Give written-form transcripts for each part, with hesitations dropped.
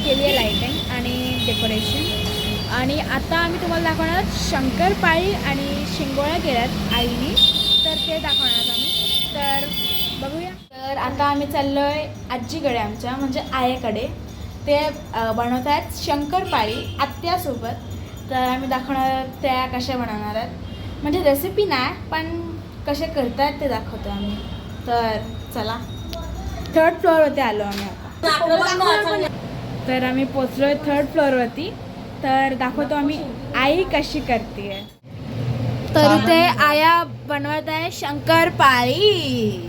केली आहे लाईटिंग आणि डेकोरेशन. आणि आता आम्ही तुम्हाला दाखवणार शंकरपाळी आणि शिंगोळ्या केल्यात आईने, तर ते दाखवणार आम्ही. तर बघूया. तर आता आम्ही चाललो आहे आजीकडे, आमच्या म्हणजे आईकडे. ते बनवत आहेत शंकरपाळी आत्यासोबत. तर आम्ही दाखवणार त्या कशा बनवणार आहेत, म्हणजे रेसिपी नाही पण कसे करतात ते दाखवतो आम्ही. तर चला, 3rd फ्लोअरवरती आलो आम्ही आता. तर आम्ही पोचलो आहे 3rd फ्लोअरवरती. तर दाखवतो आम्ही आई कशी करते. तर इथे आया बनवत आहे शंकरपाळी.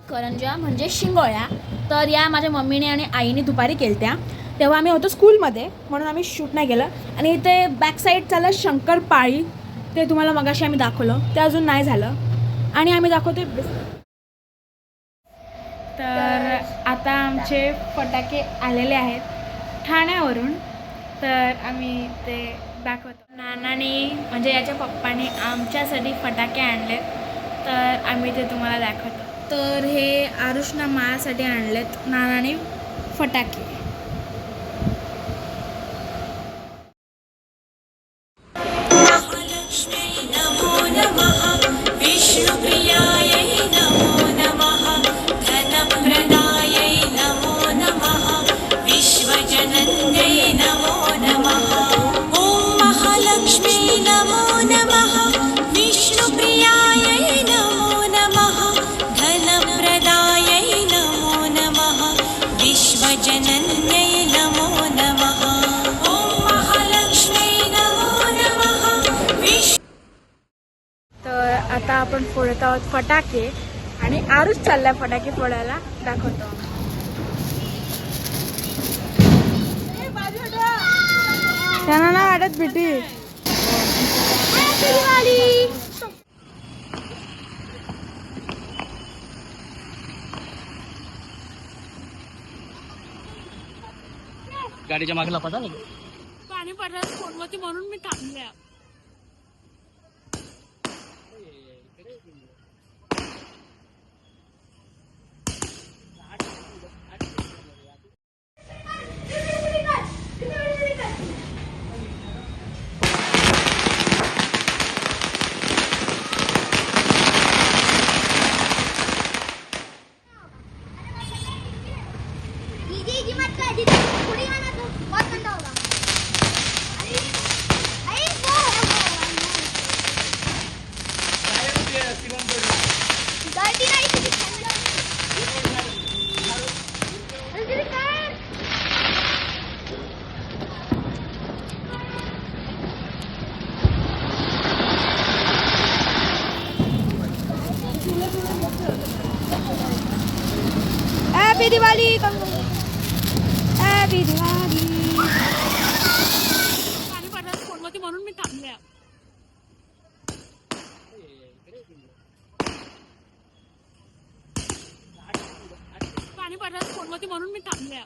करंजा म्हणजे शिंगोळ्या. तर या माझ्या मम्मीने आणि आईने दुपारी केलत्या, तेव्हा आम्ही होतो स्कूलमध्ये, म्हणून आम्ही शूट नाही केलं. आणि इथे बॅक साईड चाललं शंकरपाळी, ते तुम्हाला मगाशी आम्ही दाखवलं, ते अजून नाही झालं. आणि आम्ही दाखवते. तर आता आमचे फटाके आलेले आहेत ठाण्यावरून, तर आम्ही ते दाखवतो. नानाने म्हणजे याच्या पप्पाने आमच्यासाठी फटाके आणलेत, तर आम्ही ते तुम्हाला दाखवतो. तर हे आरुषना माझ्यासाठी आणलेत नानाने फटाके. आता आपण फोडत आहोत फटाके आणि आरुष चाललाय फटाके फोडायला, दाखवतो. त्यांना ना वाटत बेटी. गाडीच्या मागला पता नाही पाणी पडलं फोनवरती म्हणून मी थांबले. हैप्पी दिवाली. हैप्पी दिवाली. पाणी पडलं फोनवरती म्हणून मी थांबले. पाणी पडलं फोनवरती म्हणून मी थांबले.